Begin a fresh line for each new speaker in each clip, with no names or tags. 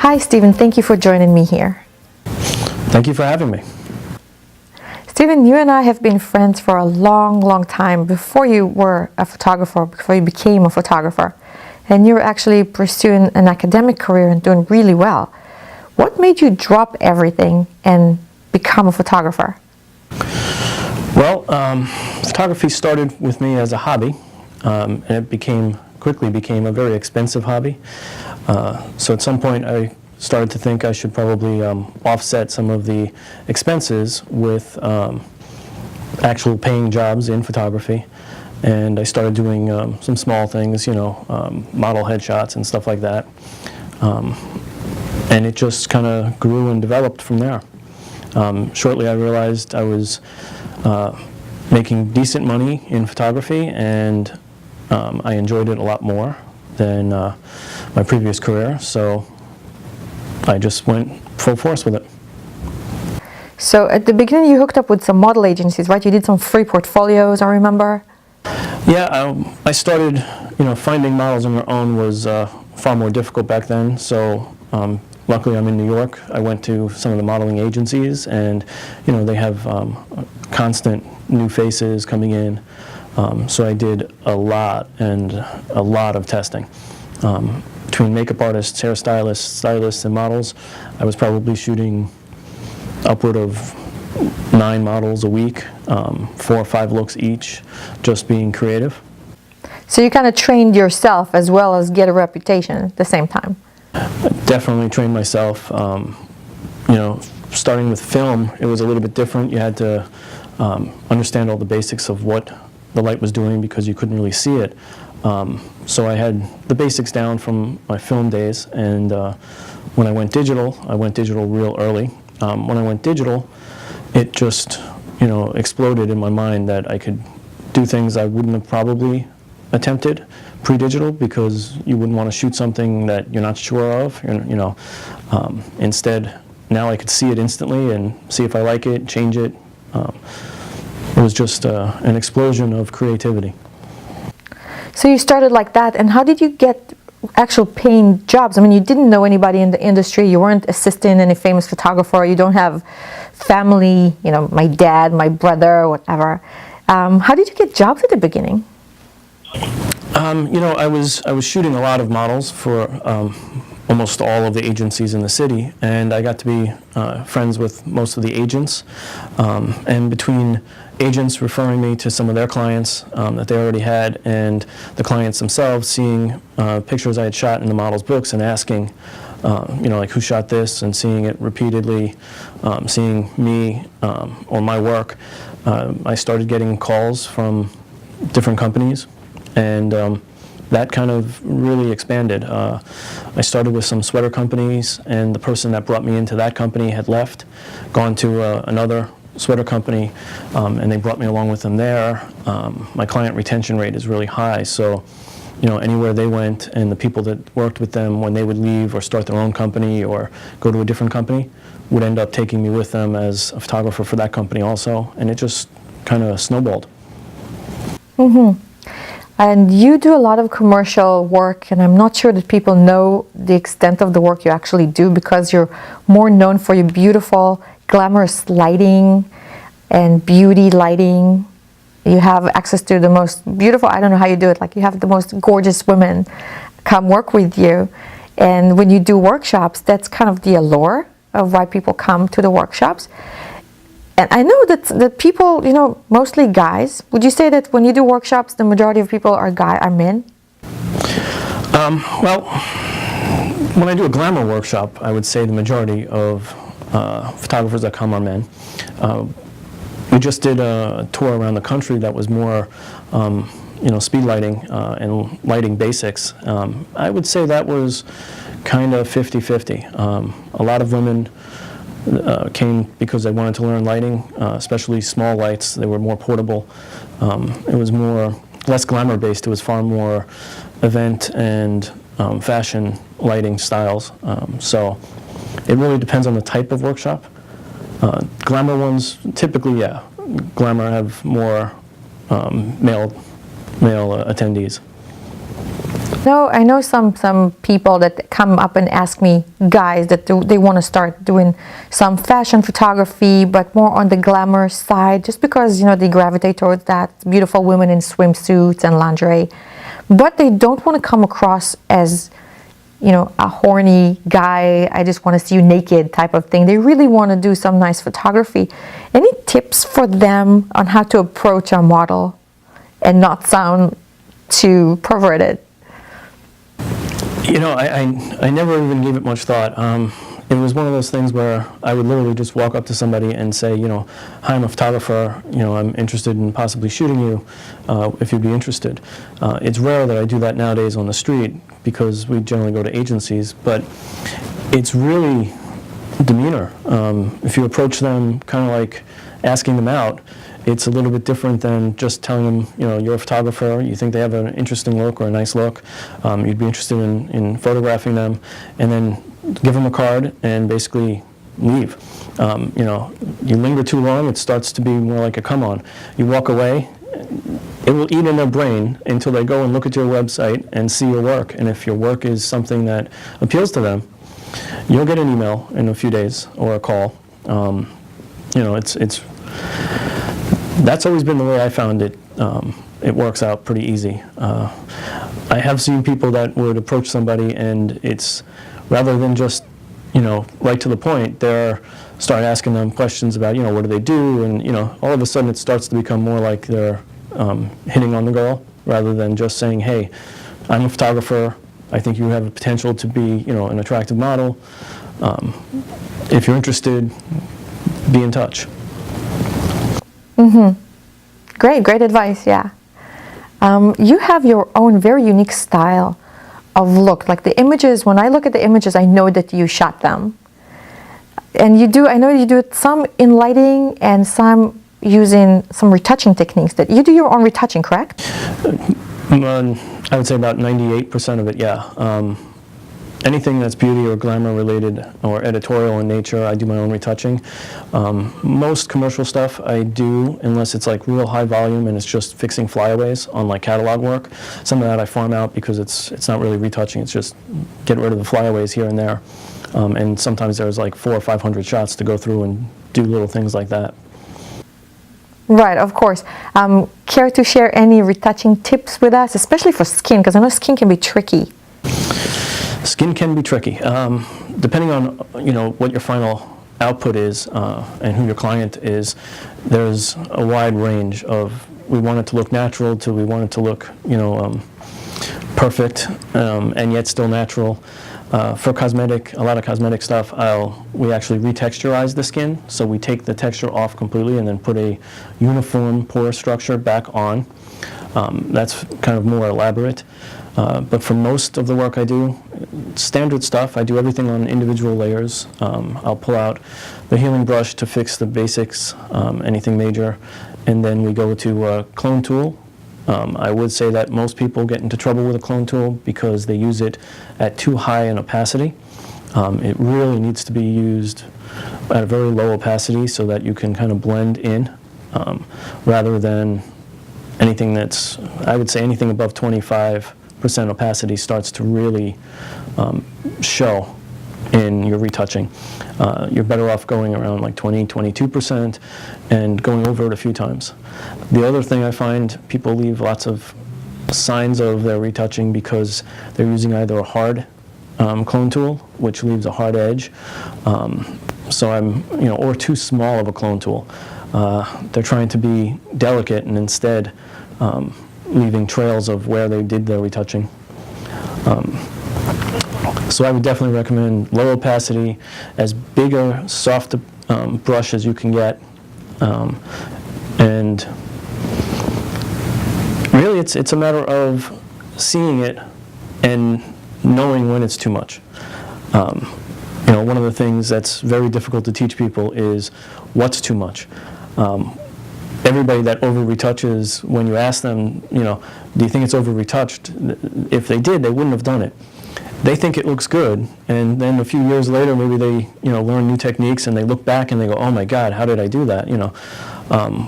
Hi, Stephen. Thank you for joining me here.
Thank you for having me.
Stephen, you and I have been friends for a long, long time before you were a photographer, before you became a photographer. And you were actually pursuing an academic career and doing really well. What made you drop everything and become a photographer?
Well, photography started with me as a hobby, and it quickly became a very expensive hobby. So at some point I started to think I should probably offset some of the expenses with actual paying jobs in photography. And I started doing some small things, model headshots and stuff like that. And it just kind of grew and developed from there. Shortly I realized I was making decent money in photography, and I enjoyed it a lot more than my previous career, so I just went full force with it.
So at the beginning you hooked up with some model agencies, right? You did some free portfolios, I remember.
Yeah, I started, finding models on their own was far more difficult back then, so luckily I'm in New York. I went to some of the modeling agencies, and they have constant new faces coming in. So I did a lot of testing. Between makeup artists, hairstylists, stylists, and models, I was probably shooting upward of 9 models a week, 4 or 5 looks each, just being creative.
So you kind of trained yourself as well as get a reputation at the same time.
Definitely trained myself. Starting with film, it was a little bit different. You had to understand all the basics of what the light was doing because you couldn't really see it. So I had the basics down from my film days, and when I went digital real early. When I went digital, it just exploded in my mind that I could do things I wouldn't have probably attempted pre-digital, because you wouldn't want to shoot something that you're not sure of. Instead, now I could see it instantly and see if I like it, change it. It was just an explosion of creativity.
So you started like that, and how did you get actual paying jobs? I mean, you didn't know anybody in the industry, you weren't assisting any famous photographer, you don't have family, my dad, my brother, whatever. How did you get jobs at the beginning?
I was shooting a lot of models for almost all of the agencies in the city, and I got to be friends with most of the agents. And between agents referring me to some of their clients that they already had, and the clients themselves seeing pictures I had shot in the models' books and asking, like, who shot this, and seeing it repeatedly, seeing me or my work, I started getting calls from different companies, and that kind of really expanded. I started with some sweater companies, and the person that brought me into that company had left, gone to another sweater company, and they brought me along with them there. My client retention rate is really high, so anywhere they went, and the people that worked with them, when they would leave or start their own company or go to a different company, would end up taking me with them as a photographer for that company also, and it just kind of snowballed.
Mm-hmm. And you do a lot of commercial work, and I'm not sure that people know the extent of the work you actually do, because you're more known for your beautiful, glamorous lighting and beauty lighting. You have access to the most beautiful, I don't know how you do it, like you have the most gorgeous women come work with you. And when you do workshops, that's kind of the allure of why people come to the workshops. And I know that people, mostly guys. Would you say that when you do workshops, the majority of people are men?
Well, when I do a glamour workshop, I would say the majority of photographers that come are men. We just did a tour around the country that was more, speed lighting and lighting basics. I would say that was kind of 50-50. A lot of women came because they wanted to learn lighting, especially small lights. They were more portable. It was less glamour based. It was far more event and fashion lighting styles. So it really depends on the type of workshop. Glamour ones, typically, yeah, glamour have more male attendees.
No, I know some people that come up and ask me, guys, that they want to start doing some fashion photography, but more on the glamour side, just because, you know, they gravitate towards that, beautiful women in swimsuits and lingerie. But they don't want to come across as, you know, a horny guy, I just want to see you naked type of thing. They really want to do some nice photography. Any tips for them on how to approach a model and not sound too perverted?
You know, I never even gave it much thought. It was one of those things where I would literally just walk up to somebody and say, you know, hi, I'm a photographer, you know, I'm interested in possibly shooting you, if you'd be interested. It's rare that I do that nowadays on the street because we generally go to agencies, but it's really demeanor. If you approach them kind of like asking them out, it's a little bit different than just telling them, you know, you're a photographer, you think they have an interesting look or a nice look, you'd be interested in photographing them, and then give them a card and basically leave. You know, you linger too long, it starts to be more like a come on. You walk away, it will eat in their brain until they go and look at your website and see your work. And if your work is something that appeals to them, you'll get an email in a few days or a call. You know, that's always been the way I found it. It works out pretty easy. I have seen people that would approach somebody and it's, rather than just, you know, right to the point, they're start asking them questions about, you know, what do they do, and, you know, all of a sudden it starts to become more like they're hitting on the girl, rather than just saying, hey, I'm a photographer, I think you have the potential to be, you know, an attractive model. If you're interested, be in touch.
Mm-hmm. Great advice, yeah. You have your own very unique style of look. Like the images, when I look at the images, I know that you shot them. And you do, I know you do it some in lighting and some using some retouching techniques. That you do your own retouching, correct?
I would say about 98% of it, yeah. Anything that's beauty or glamour related or editorial in nature, I do my own retouching. Most commercial stuff I do, unless it's like real high volume and it's just fixing flyaways on like catalog work. Some of that I farm out because it's not really retouching, it's just get rid of the flyaways here and there. And sometimes there's like 400 or 500 shots to go through and do little things like that.
Right, of course. Care to share any retouching tips with us, especially for skin, because I know skin can be tricky.
Skin can be tricky, depending on, you know, what your final output is and who your client is. There's a wide range of, we want it to look natural to we want it to look, you know, perfect and yet still natural. For cosmetic, a lot of cosmetic stuff, we actually retexturize the skin, so we take the texture off completely and then put a uniform pore structure back on. That's kind of more elaborate. But for most of the work I do, standard stuff, I do everything on individual layers. I'll pull out the healing brush to fix the basics, anything major, and then we go to a clone tool. I would say that most people get into trouble with a clone tool because they use it at too high an opacity. It really needs to be used at a very low opacity so that you can kind of blend in, rather than anything that's, I would say anything above 25% opacity starts to really show in your retouching. You're better off going around like 20, 22% and going over it a few times. The other thing I find, people leave lots of signs of their retouching because they're using either a hard clone tool, which leaves a hard edge, or too small of a clone tool. They're trying to be delicate and instead leaving trails of where they did their retouching. So I would definitely recommend low opacity, as big a soft brush as you can get, and really it's a matter of seeing it and knowing when it's too much. One of the things that's very difficult to teach people is what's too much. Everybody that over-retouches, when you ask them, do you think it's over-retouched? If they did, they wouldn't have done it. They think it looks good, and then a few years later, maybe they, learn new techniques, and they look back and they go, "Oh my God, how did I do that?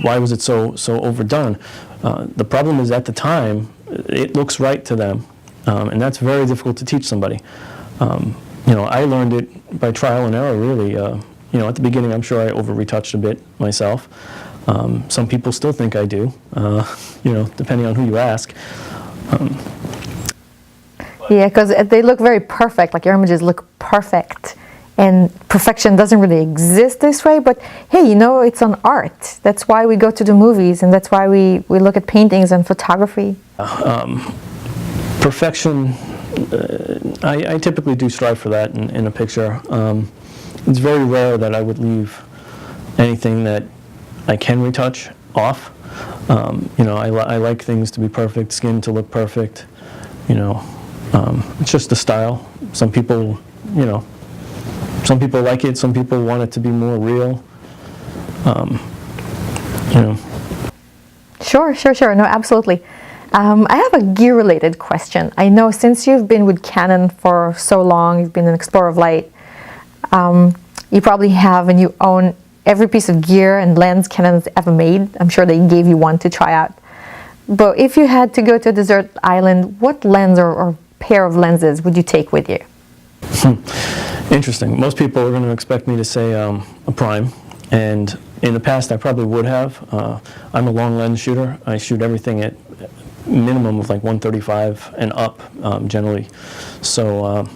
Why was it so overdone?" The problem is, at the time, it looks right to them, and that's very difficult to teach somebody. I learned it by trial and error, really. At the beginning, I'm sure I over-retouched a bit myself. Some people still think I do, depending on who you ask.
Yeah, because they look very perfect, like your images look perfect. And perfection doesn't really exist this way, but hey, it's an art. That's why we go to the movies, and that's why we look at paintings and photography.
Perfection, I typically do strive for that in a picture. It's very rare that I would leave anything that I can retouch off. I like things to be perfect, skin to look perfect. It's just the style. Some people like it. Some people want it to be more real.
Sure. No, absolutely. I have a gear-related question. I know since you've been with Canon for so long, you've been an explorer of light, you probably have and you own every piece of gear and lens Canon's ever made. I'm sure they gave you one to try out. But if you had to go to a desert island, what lens or pair of lenses would you take with you?
Interesting. Most people are going to expect me to say a prime, and in the past I probably would have. I'm a long lens shooter. I shoot everything at minimum of like 135 and up generally. So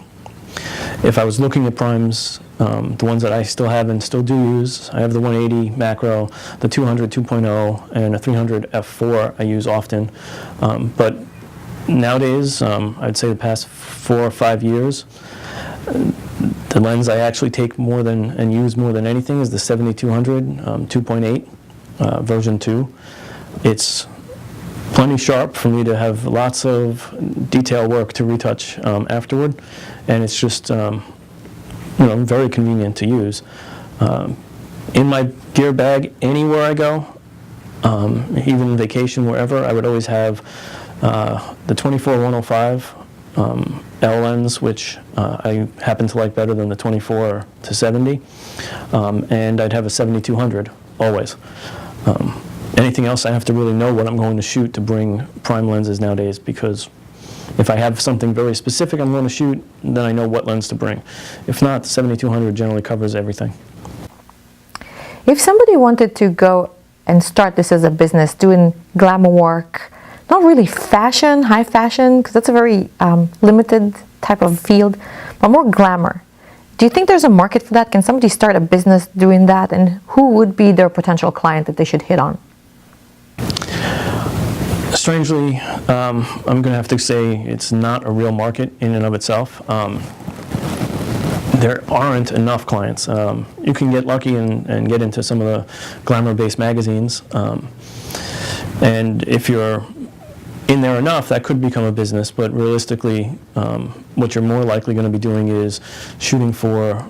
if I was looking at primes, the ones that I still have and still do use, I have the 180 macro, the 200 2.0, and a 300 f4 I use often. But nowadays, I'd say the past 4 or 5 years, the lens I actually take more than and use more than anything is the 7200 2.8 version 2. It's plenty sharp for me to have lots of detail work to retouch afterward, and it's just very convenient to use. In my gear bag, anywhere I go, even vacation, wherever, I would always have the 24-105 L lens, which I happen to like better than the 24 to 70, and I'd have a 7200 always. Anything else, I have to really know what I'm going to shoot to bring prime lenses nowadays, because if I have something very specific I'm going to shoot, then I know what lens to bring. If not, the 7200 generally covers everything.
If somebody wanted to go and start this as a business, doing glamour work, not really fashion, high fashion, because that's a very limited type of field, but more glamour. Do you think there's a market for that? Can somebody start a business doing that? And who would be their potential client that they should hit on?
Strangely, I'm going to have to say it's not a real market in and of itself. There aren't enough clients. You can get lucky and get into some of the glamour-based magazines. And if you're in there enough, that could become a business, but realistically, what you're more likely going to be doing is shooting for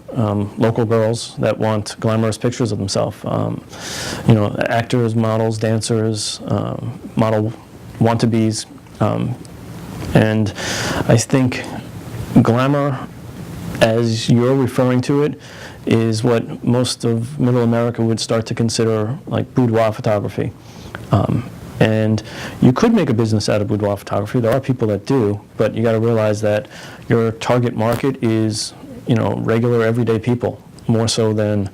local girls that want glamorous pictures of themselves. Actors, models, dancers, model wannabes, and I think glamour, as you're referring to it, is what most of Middle America would start to consider like boudoir photography. And you could make a business out of boudoir photography. There are people that do, but you got to realize that your target market is, regular everyday people, more so than,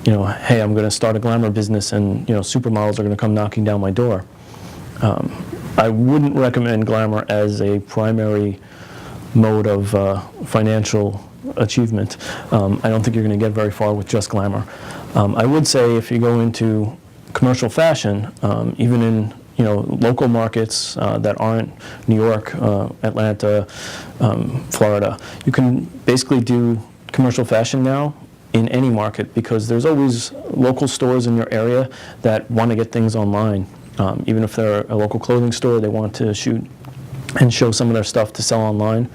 hey, I'm going to start a glamour business and, supermodels are going to come knocking down my door. I wouldn't recommend glamour as a primary mode of financial achievement. I don't think you're going to get very far with just glamour. I would say if you go into commercial fashion, even in local markets that aren't New York, Atlanta, Florida, you can basically do commercial fashion now in any market, because there's always local stores in your area that want to get things online. Even if they're a local clothing store, they want to shoot and show some of their stuff to sell online.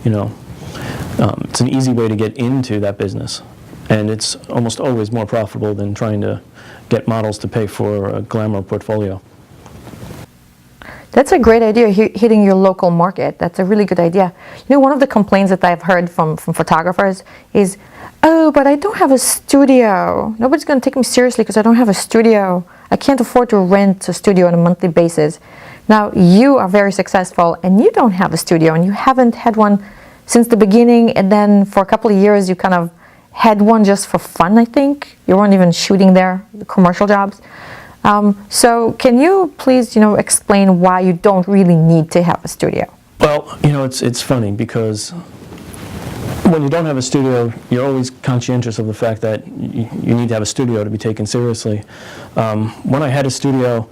It's an easy way to get into that business, and it's almost always more profitable than trying to get models to pay for a glamour portfolio.
That's a great idea, hitting your local market. That's a really good idea. One of the complaints that I've heard from photographers is, oh, but I don't have a studio. Nobody's going to take me seriously because I don't have a studio. I can't afford to rent a studio on a monthly basis. Now, you are very successful and you don't have a studio, and you haven't had one since the beginning, and then for a couple of years you kind of had one just for fun, I think. You weren't even shooting there, the commercial jobs. So can you please, explain why you don't really need to have a studio?
Well, it's funny because when you don't have a studio, you're always conscientious of the fact that you need to have a studio to be taken seriously. When I had a studio,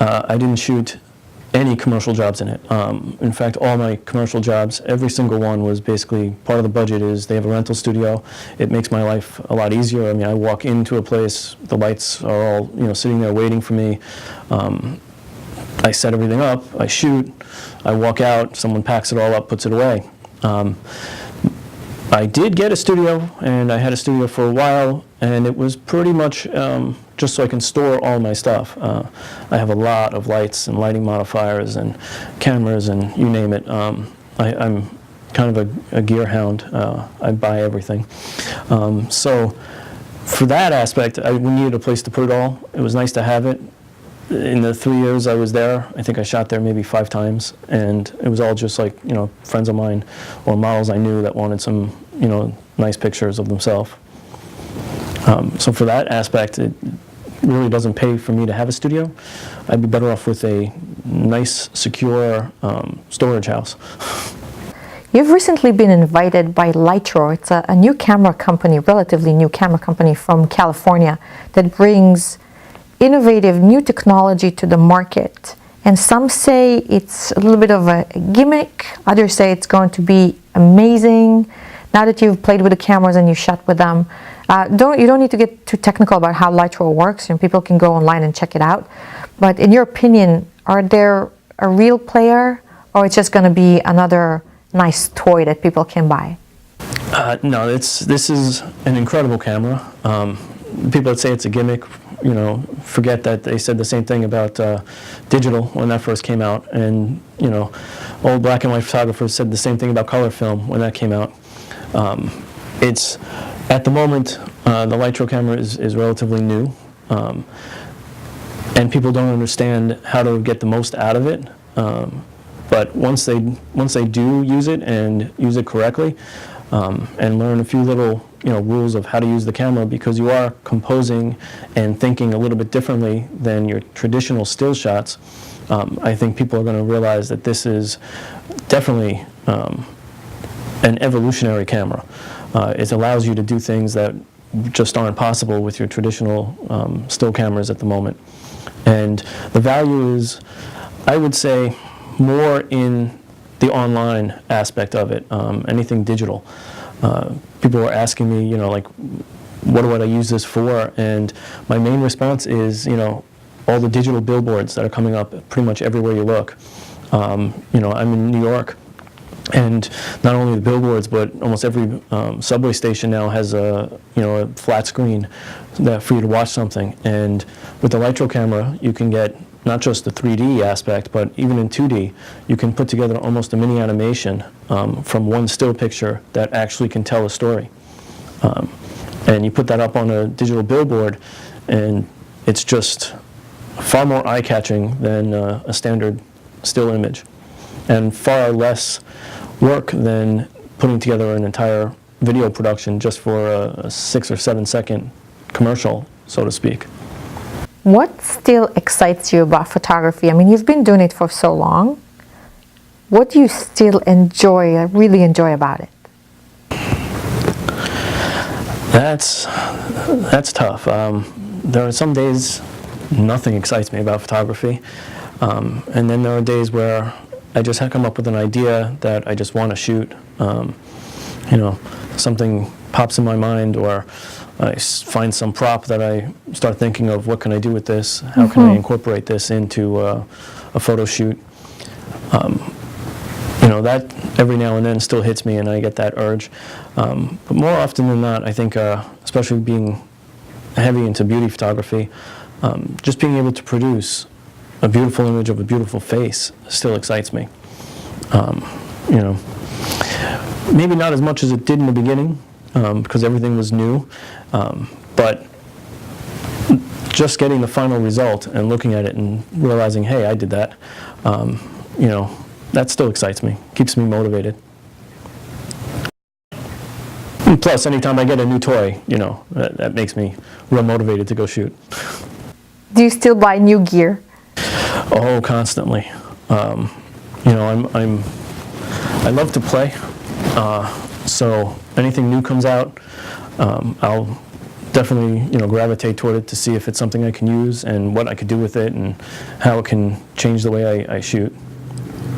I didn't shoot any commercial jobs in it. In fact, all my commercial jobs, every single one was basically part of the budget is they have a rental studio. It makes my life a lot easier. I mean, I walk into a place, the lights are all sitting there waiting for me. I set everything up, I shoot, I walk out, someone packs it all up, puts it away. I did get a studio, and I had a studio for a while, and it was pretty much just so I can store all my stuff. I have a lot of lights and lighting modifiers and cameras and you name it. I'm kind of a gear hound. I buy everything. So for that aspect, we needed a place to put it all. It was nice to have it. In the 3 years I was there, I think I shot there maybe 5 times, and it was all just like, friends of mine or models I knew that wanted some, nice pictures of themselves. So for that aspect, it really doesn't pay for me to have a studio. I'd be better off with a nice, secure storage house.
You've recently been invited by Lightro. It's a new camera company, relatively new camera company from California that brings innovative new technology to the market. And some say it's a little bit of a gimmick. Others say it's going to be amazing. Now that you've played with the cameras and you shot with them, you don't need to get too technical about how Lightro works. People can go online and check it out. But in your opinion, are there a real player, or it's just going to be another nice toy that people can buy?
No, this is an incredible camera. People that say it's a gimmick, forget that they said the same thing about digital when that first came out, and old black and white photographers said the same thing about color film when that came out. It's at the moment the Lightro camera is relatively new, and people don't understand how to get the most out of it. But once they do use it and use it correctly, and learn a few little rules of how to use the camera, because you are composing and thinking a little bit differently than your traditional still shots, I think people are going to realize that this is definitely an evolutionary camera. It allows you to do things that just aren't possible with your traditional still cameras at the moment. And the value is, I would say, more in the online aspect of it, anything digital. People were asking me, like, what would I use this for? And my main response is, all the digital billboards that are coming up pretty much everywhere you look. I'm in New York, and not only the billboards, but almost every subway station now has a flat screen for you to watch something. And with the Lightro camera, you can get not just the 3D aspect, but even in 2D, you can put together almost a mini animation from one still picture that actually can tell a story. And you put that up on a digital billboard, and it's just far more eye-catching than a standard still image, and far less work than putting together an entire video production just for a 6 or 7 second commercial, so to speak.
What still excites you about photography? I mean, you've been doing it for so long. What do you still enjoy, really enjoy about it?
That's tough. There are some days nothing excites me about photography, and then there are days where I just come up with an idea that I just want to shoot. Something pops in my mind, or I find some prop that I start thinking of, what can I do with this? How can I incorporate this into a photo shoot? That every now and then still hits me, and I get that urge. But more often than not, I think, especially being heavy into beauty photography, just being able to produce a beautiful image of a beautiful face still excites me. Maybe not as much as it did in the beginning, because everything was new, but just getting the final result and looking at it and realizing, hey, I did that, you know, that still excites me, keeps me motivated. And plus, anytime I get a new toy, you know, that makes me real motivated to go shoot.
Do you still buy new gear?
Oh, constantly. You know, I love to play, so anything new comes out, I'll definitely, you know, gravitate toward it to see if it's something I can use and what I could do with it and how it can change the way I shoot.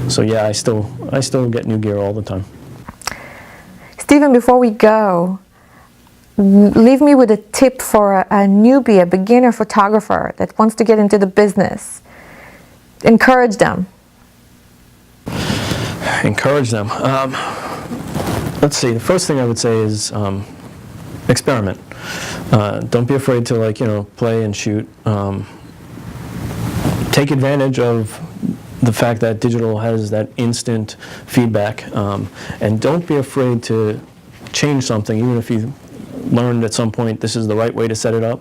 So yeah, I still get new gear all the time.
Stephen, before we go, leave me with a tip for a newbie, a beginner photographer that wants to get into the business. Encourage them.
Encourage them. Let's see. The first thing I would say is experiment. Don't be afraid to, like, you know, play and shoot. Take advantage of the fact that digital has that instant feedback, and don't be afraid to change something, even if you learned at some point this is the right way to set it up.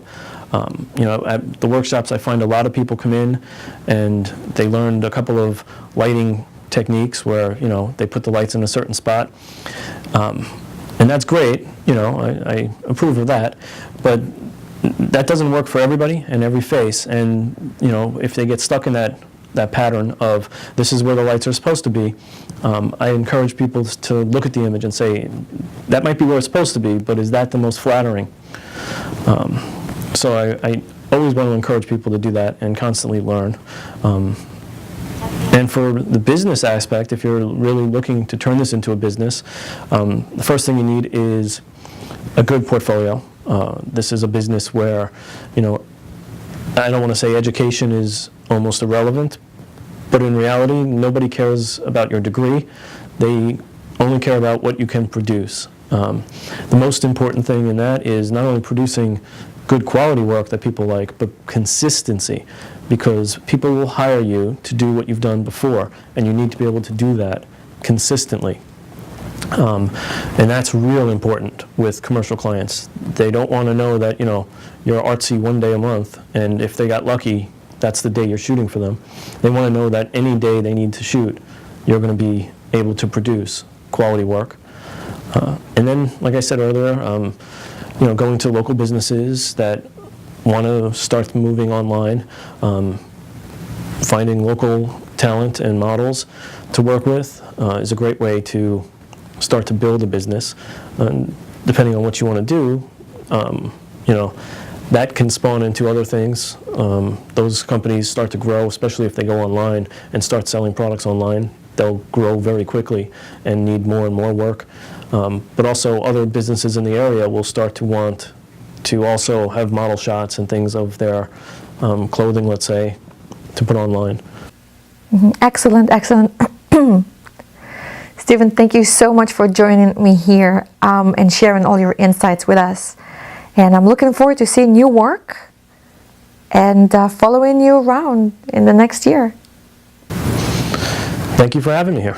You know, at the workshops, I find a lot of people come in and they learned a couple of lighting techniques where, you know, they put the lights in a certain spot, and that's great. You know, I approve of that, but that doesn't work for everybody and every face. And you know, if they get stuck in that pattern of this is where the lights are supposed to be, I encourage people to look at the image and say, that might be where it's supposed to be, but is that the most flattering? So I always want to encourage people to do that and constantly learn. And for the business aspect, if you're really looking to turn this into a business, the first thing you need is a good portfolio. This is a business where, you know, I don't want to say education is almost irrelevant, but in reality, nobody cares about your degree. They only care about what you can produce. The most important thing in that is not only producing good quality work that people like, but consistency, because people will hire you to do what you've done before, and you need to be able to do that consistently. And that's real important with commercial clients. They don't want to know that, you know, you're artsy one day a month, and if they got lucky, that's the day you're shooting for them. They want to know that any day they need to shoot, you're going to be able to produce quality work. And then, like I said earlier, you know, going to local businesses that want to start moving online, finding local talent and models to work with is a great way to start to build a business. Depending on what you want to do, you know, that can spawn into other things. Those companies start to grow, especially if they go online and start selling products online. They'll grow very quickly and need more and more work. But also other businesses in the area will start to want to also have model shots and things of their clothing, let's say, to put online.
Excellent, excellent. Stephen, thank you so much for joining me here and sharing all your insights with us. And I'm looking forward to seeing your work and following you around in the next year.
Thank you for having me here.